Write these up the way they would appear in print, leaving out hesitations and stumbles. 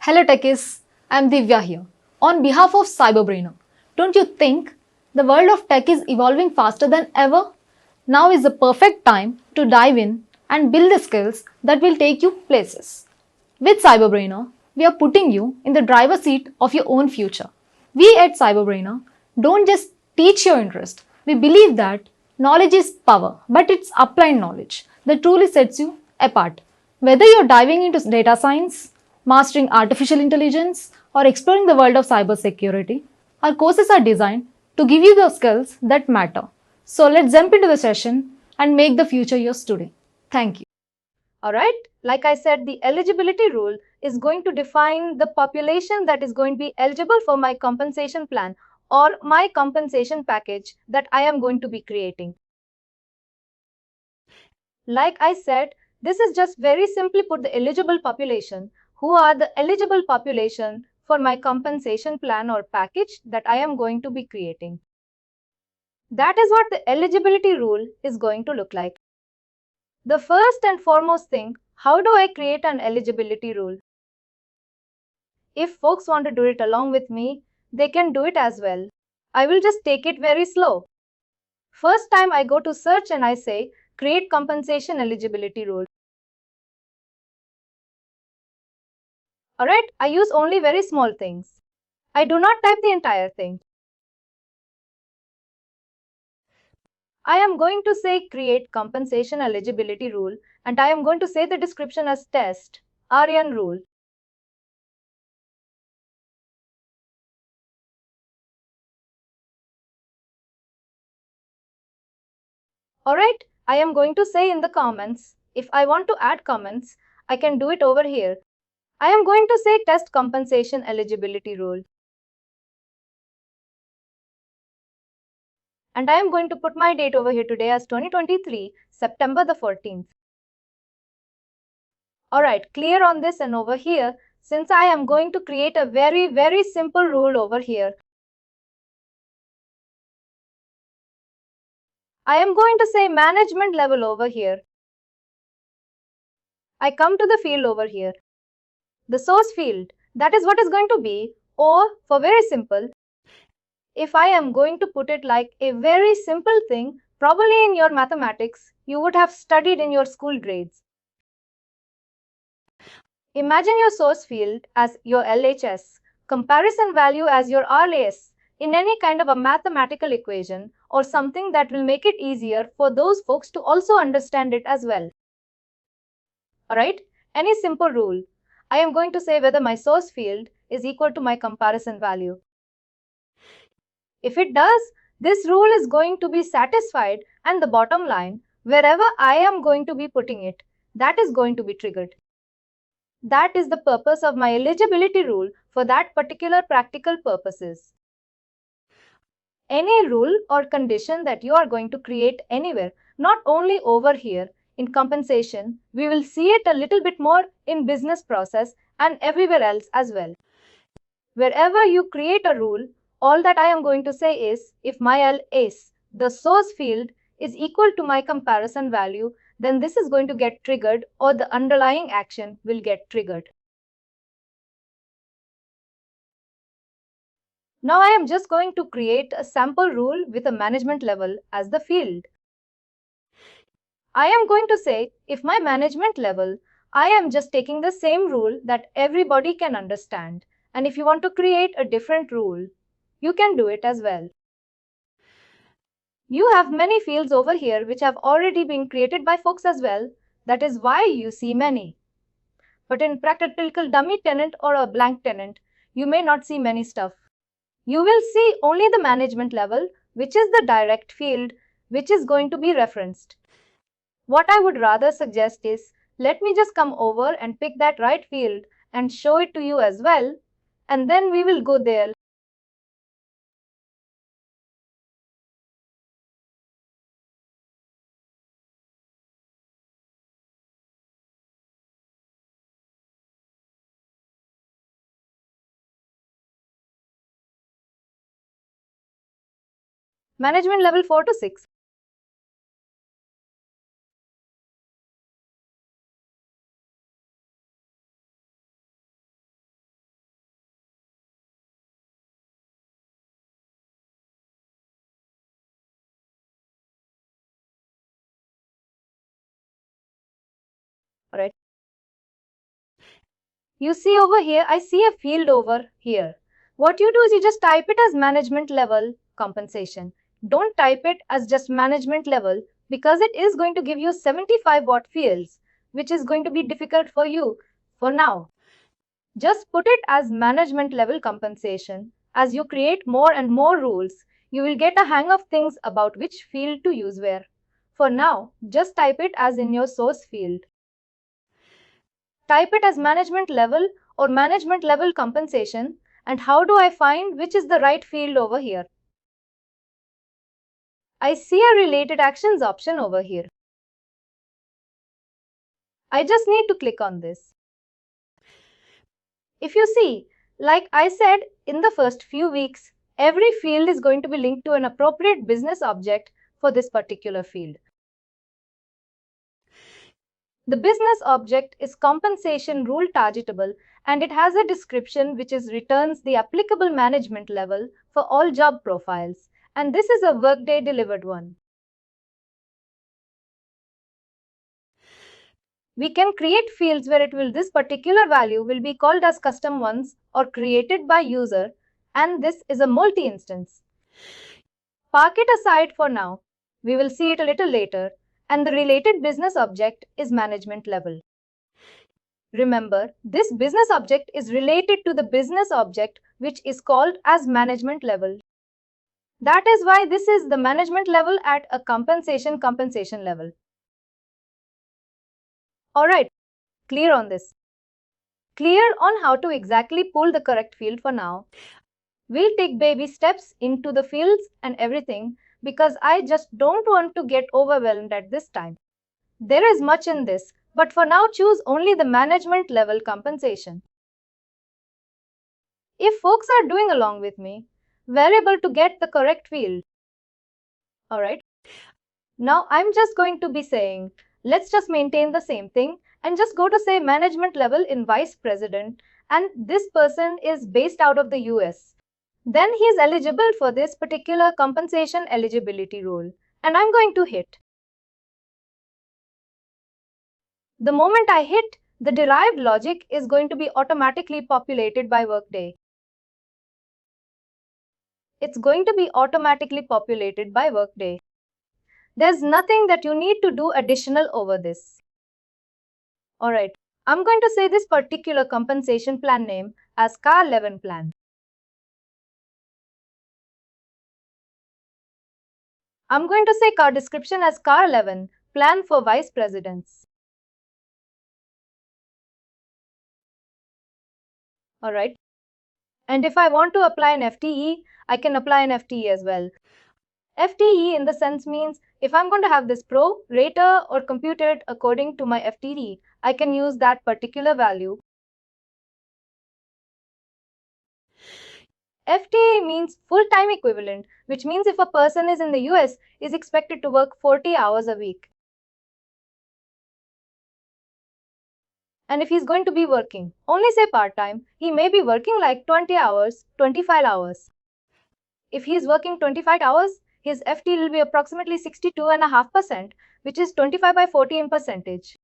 Hello techies, I'm Divya here. On behalf of CyberBrainer, don't you think the world of tech is evolving faster than ever? Now is the perfect time to dive in and build the skills that will take you places. With CyberBrainer, we are putting you in the driver's seat of your own future. We at CyberBrainer don't just teach your interest. We believe that knowledge is power, but it's applied knowledge that truly sets you apart. Whether you're diving into data science, mastering artificial intelligence, or exploring the world of cybersecurity, our courses are designed to give you the skills that matter. So let's jump into the session and make the future yours today. Thank you. Alright, like I said, the eligibility rule is going to define the population that is going to be eligible for my compensation plan or my compensation package that I am going to be creating. Like I said, this is just very simply put the eligible population. Who are the eligible population for my compensation plan or package that I am going to be creating? That is what the eligibility rule is going to look like. The first and foremost thing, how do I create an eligibility rule? If folks want to do it along with me, they can do it as well. I will just take it very slow. First time I go to search and I say, create compensation eligibility rule. Alright, I use only very small things. I do not type the entire thing. I am going to say create compensation eligibility rule and I am going to say the description as test, RN rule. Alright, I am going to say in the comments, if I want to add comments, I can do it over here. I am going to say test compensation eligibility rule. And I am going to put my date over here today as 2023, September the 14th. Alright, clear on this and over here, since I am going to create a very simple rule over here. I am going to say management level over here. I come to the field over here. The source field, that is what is going to be, or for very simple, if I am going to put it like a very simple thing, probably in your mathematics, you would have studied in your school grades. Imagine your source field as your LHS, comparison value as your RAS, in any kind of a mathematical equation or something that will make it easier for those folks to also understand it as well. Alright, any simple rule. I am going to say whether my source field is equal to my comparison value. If it does, this rule is going to be satisfied and the bottom line, wherever I am going to be putting it, that is going to be triggered. That is the purpose of my eligibility rule for that particular practical purposes. Any rule or condition that you are going to create anywhere, not only over here in compensation, we will see it a little bit more in business process and everywhere else as well. Wherever you create a rule, all that I am going to say is, if my LS, the source field, is equal to my comparison value, then this is going to get triggered or the underlying action will get triggered. Now I am just going to create a sample rule with a management level as the field. I am going to say, if my management level, I am just taking the same rule that everybody can understand. And if you want to create a different rule, you can do it as well. You have many fields over here which have already been created by folks as well. That is why you see many. But in practical dummy tenant or a blank tenant, you may not see many stuff. You will see only the management level, which is the direct field, which is going to be referenced. What I would rather suggest is, let me just come over and pick that right field and show it to you as well, and then we will go there. Management level 4 to 6. You see over here, I see a field over here. What you do is you just type it as management level compensation. Don't type it as just management level because it is going to give you 75 watt fields, which is going to be difficult for you for now. Just put it as management level compensation. As you create more and more rules, you will get a hang of things about which field to use where. For now, just type it as in your source field. Type it as management level or management level compensation. And how do I find which is the right field over here? I see a related actions option over here. I just need to click on this. If you see, like I said, in the first few weeks, every field is going to be linked to an appropriate business object for this particular field. The business object is compensation rule targetable and it has a description which is returns the applicable management level for all job profiles. And this is a Workday delivered one. We can create fields where this particular value will be called as custom ones or created by user, and this is a multi-instance. Park it aside for now. We will see it a little later, and the related business object is management level. Remember, this business object is related to the business object which is called as management level. That is why this is the management level at a compensation level. Alright, clear on this? Clear on how to exactly pull the correct field for now. We'll take baby steps into the fields and everything because I just don't want to get overwhelmed at this time. There is much in this, but for now choose only the management level compensation. If folks are doing along with me, we're able to get the correct field. Alright. Now I'm just going to be saying, let's just maintain the same thing and just go to say management level in vice president, and this person is based out of the US. Then he is eligible for this particular compensation eligibility rule, and I'm going to hit. The moment I hit, the derived logic is going to be automatically populated by Workday. It's going to be automatically populated by Workday. There's nothing that you need to do additional over this. Alright, I'm going to say this particular compensation plan name as CAR 11 plan. I'm going to say CAR description as CAR 11 plan for vice presidents. Alright. And if I want to apply an FTE, I can apply an FTE as well. FTE in the sense means if I'm going to have this pro rata or computed according to my FTE, I can use that particular value. FTE means full-time equivalent, which means if a person is in the US, is expected to work 40 hours a week. And if he's going to be working only say part-time, he may be working like 20 hours, 25 hours. If he's working 25 hours, his FT will be approximately 62.5%, which is 25 by 40 in percentage.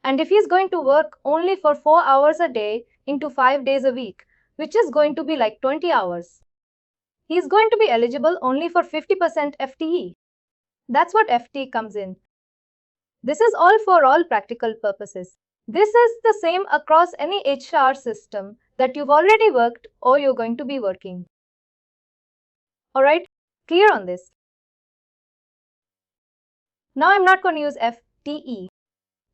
And if he's going to work only for 4 hours a day into 5 days a week, which is going to be like 20 hours, he's going to be eligible only for 50% FTE. That's what FT comes in. This is all for all practical purposes. This is the same across any HR system that you've already worked or you're going to be working. Alright, clear on this? Now I'm not going to use FTE.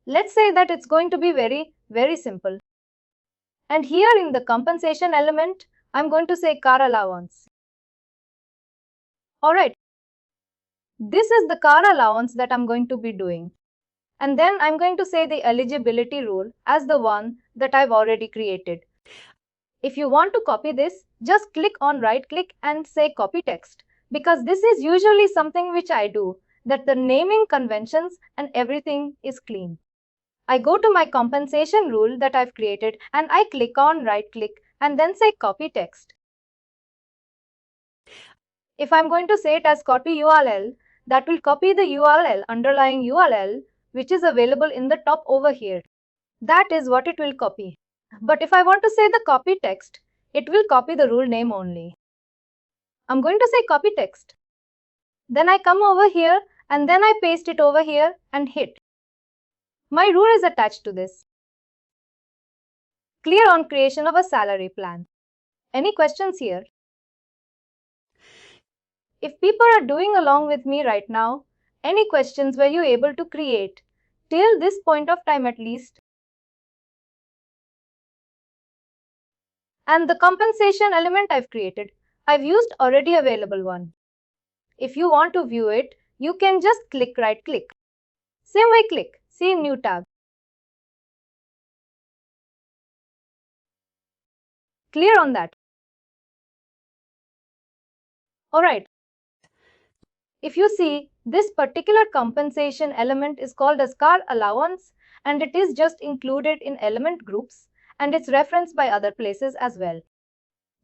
Let's say that it's going to be very, very simple. And here in the compensation element, I'm going to say car allowance. Alright, this is the car allowance that I'm going to be doing. And then I'm going to say the eligibility rule as the one that I've already created. If you want to copy this, just click on right click and say copy text, because this is usually something which I do, that the naming conventions and everything is clean. I go to my compensation rule that I've created and I click on right click and then say copy text. If I'm going to say it as copy URL, that will copy the URL, underlying URL, which is available in the top over here. That is what it will copy. But if I want to say the copy text, it will copy the rule name only. I'm going to say copy text. Then I come over here and then I paste it over here and hit. My rule is attached to this. Clear on creation of a salary plan. Any questions here? If people are doing along with me right now, any questions were you able to create till this point of time at least? And the compensation element I've created, I've used already available one. If you want to view it, you can just right click. Same way click, see new tab. Clear on that? Alright. If you see, this particular compensation element is called as car allowance and it is just included in element groups and it's referenced by other places as well.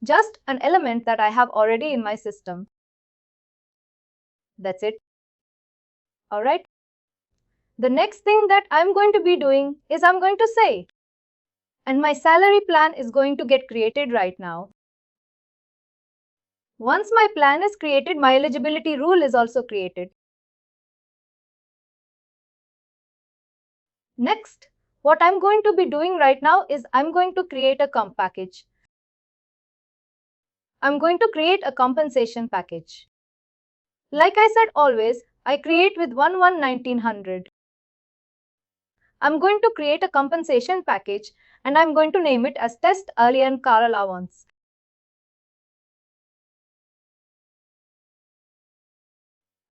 Just an element that I have already in my system. That's it. Alright. The next thing that I'm going to be doing is I'm going to say, and my salary plan is going to get created right now. Once my plan is created, my eligibility rule is also created. Next, what I'm going to be doing right now is I'm going to create a comp package. I'm going to create a compensation package. Like I said always, I create with 1900. I'm going to create a compensation package and I'm going to name it as Test Alien Car Allowance.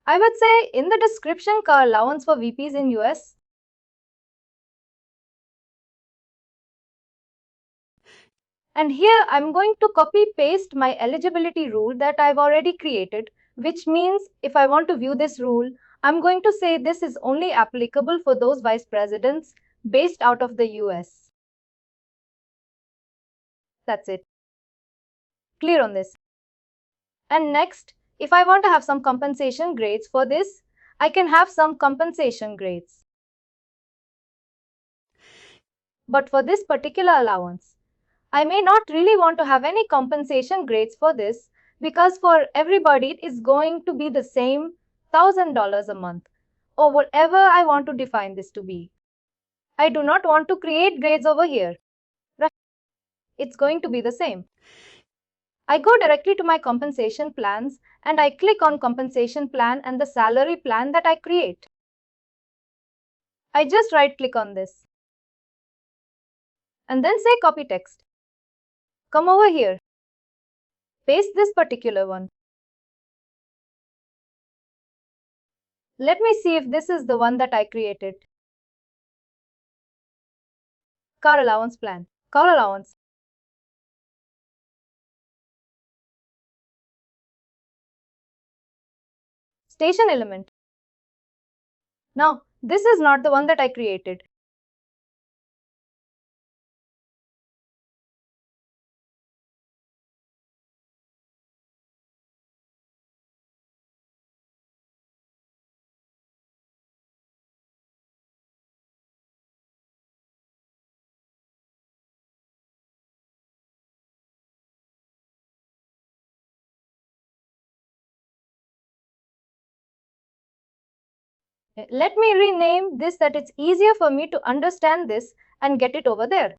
I would say in the description car allowance for VPs in US. And here I'm going to copy paste my eligibility rule that I've already created, which means if I want to view this rule, I'm going to say this is only applicable for those vice presidents based out of the US. That's it. Clear on this? And next, if I want to have some compensation grades for this, I can have some compensation grades. But for this particular allowance, I may not really want to have any compensation grades for this because for everybody it is going to be the same $1,000 a month or whatever I want to define this to be. I do not want to create grades over here. It's going to be the same. I go directly to my compensation plans and I click on compensation plan and the salary plan that I create. I just right click on this and then say copy text. Come over here. Paste this particular one. Let me see if this is the one that I created. Car allowance plan. Car allowance. Station element. Now, this is not the one that I created. Let me rename this that it's easier for me to understand this and get it over there.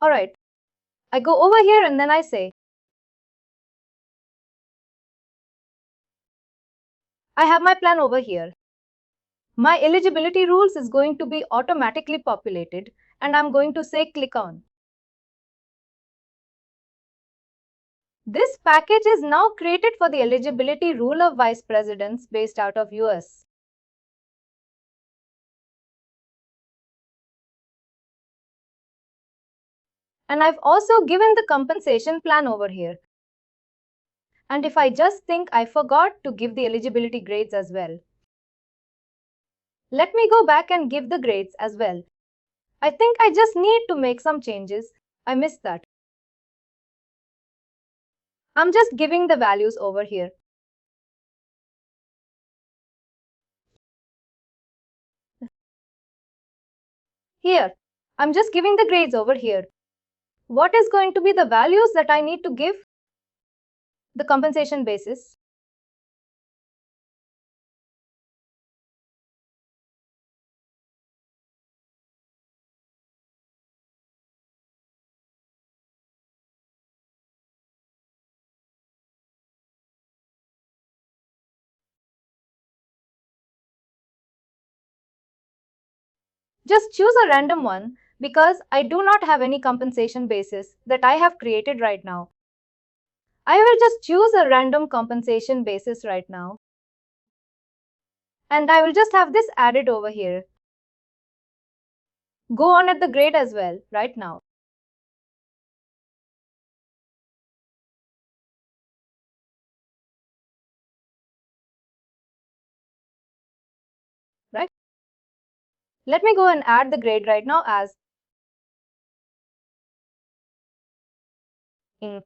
Alright. I go over here and then I say, I have my plan over here. My eligibility rules is going to be automatically populated and I'm going to say click on. This package is now created for the eligibility rule of vice presidents based out of US. And I've also given the compensation plan over here. And if I just think I forgot to give the eligibility grades as well. Let me go back and give the grades as well. I think I just need to make some changes. I missed that. I'm just giving the values over here. Here, I'm just giving the grades over here. What is going to be the values that I need to give? The compensation basis. Just choose a random one because I do not have any compensation basis that I have created right now. I will just choose a random compensation basis right now. And I will just have this added over here. Go on at the grade as well right now. Right? Let me go and add the grade right now as in.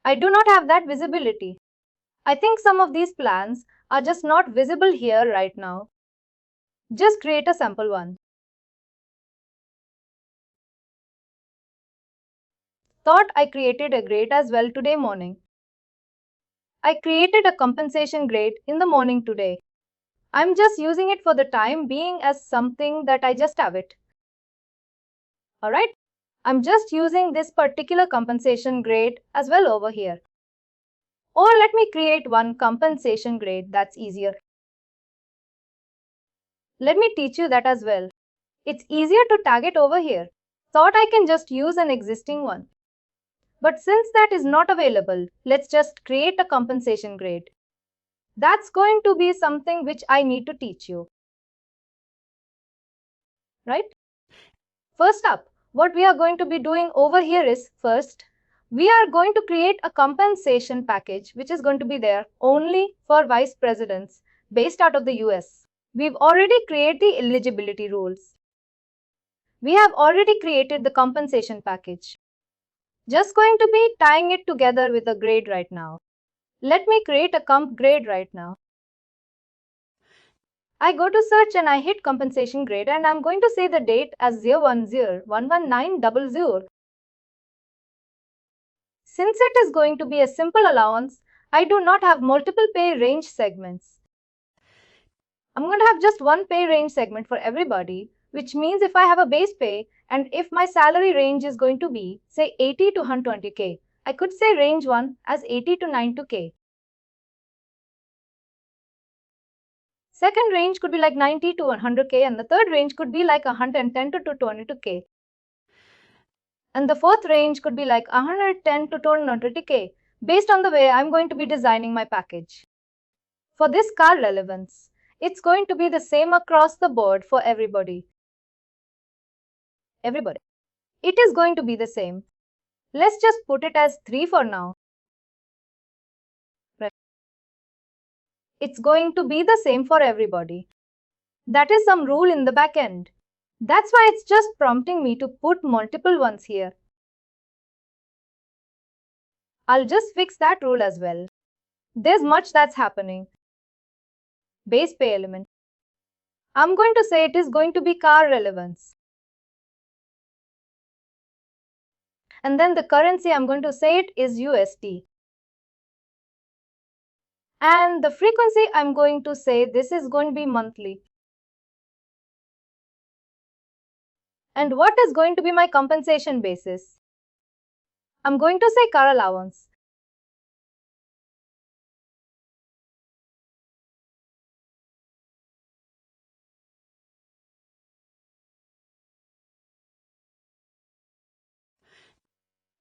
I do not have that visibility. I think some of these plans are just not visible here right now. Just create a sample one. Thought I created a grade as well today morning. I created a compensation grade in the morning today. I'm just using it for the time being as something that I just have it. Alright? I'm just using this particular compensation grade as well over here. Or let me create one compensation grade that's easier. Let me teach you that as well. It's easier to tag it over here. Thought I can just use an existing one. But since that is not available, let's just create a compensation grade. That's going to be something which I need to teach you. Right? First up, what we are going to be doing over here is first, we are going to create a compensation package which is going to be there only for vice presidents based out of the US. We've already created the eligibility rules. We have already created the compensation package. Just going to be tying it together with a grade right now. Let me create a comp grade right now. I go to search and I hit compensation grade and I'm going to say the date as 010111900. Since it is going to be a simple allowance, I do not have multiple pay range segments. I'm going to have just one pay range segment for everybody, which means if I have a base pay and if my salary range is going to be, say, 80 to 120K, I could say range 1 as 80 to 92K. Second range could be like 90 to 100K and the third range could be like 110 to 222K. And the fourth range could be like 110 to 220K based on the way I'm going to be designing my package. For this car relevance, it's going to be the same across the board for everybody. Everybody. It is going to be the same. Let's just put it as 3 for now. Right. It's going to be the same for everybody. That is some rule in the back end. That's why it's just prompting me to put multiple ones here. I'll just fix that rule as well. There's much that's happening. Base pay element. I'm going to say it is going to be car relevance. And then the currency, I'm going to say it is USD. And the frequency, I'm going to say this is going to be monthly. And what is going to be my compensation basis? I'm going to say car allowance.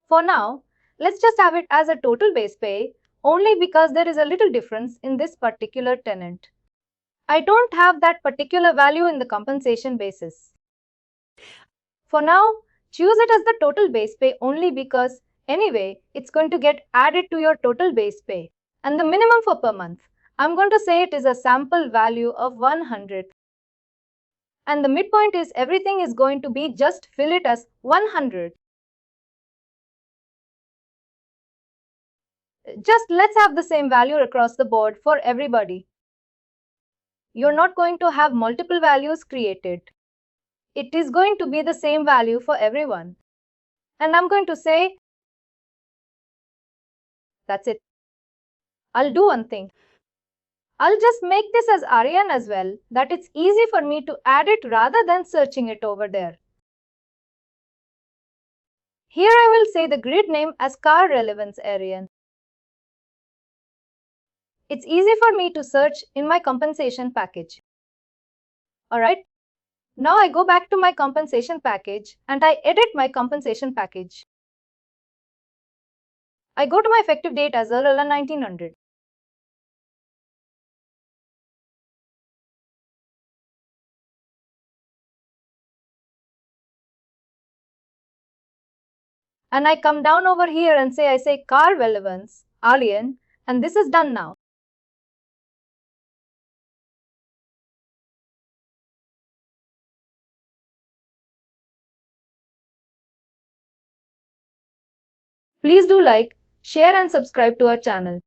For now, let's just have it as a total base pay, only because there is a little difference in this particular tenant. I don't have that particular value in the compensation basis. For now, choose it as the total base pay only because anyway, it's going to get added to your total base pay. And the minimum for per month, I'm going to say it is a sample value of 100. And the midpoint is everything is going to be just fill it as 100. Just let's have the same value across the board for everybody. You're not going to have multiple values created. It is going to be the same value for everyone. And I'm going to say, that's it. I'll do one thing. I'll just make this as Aryan as well, that it's easy for me to add it rather than searching it over there. Here I will say the grid name as car relevance Aryan. It's easy for me to search in my compensation package. Alright, now I go back to my compensation package and I edit my compensation package. I go to my effective date as earlier 1900. And I come down over here and I say car relevance, Alien, and this is done now. Please do like, share and subscribe to our channel.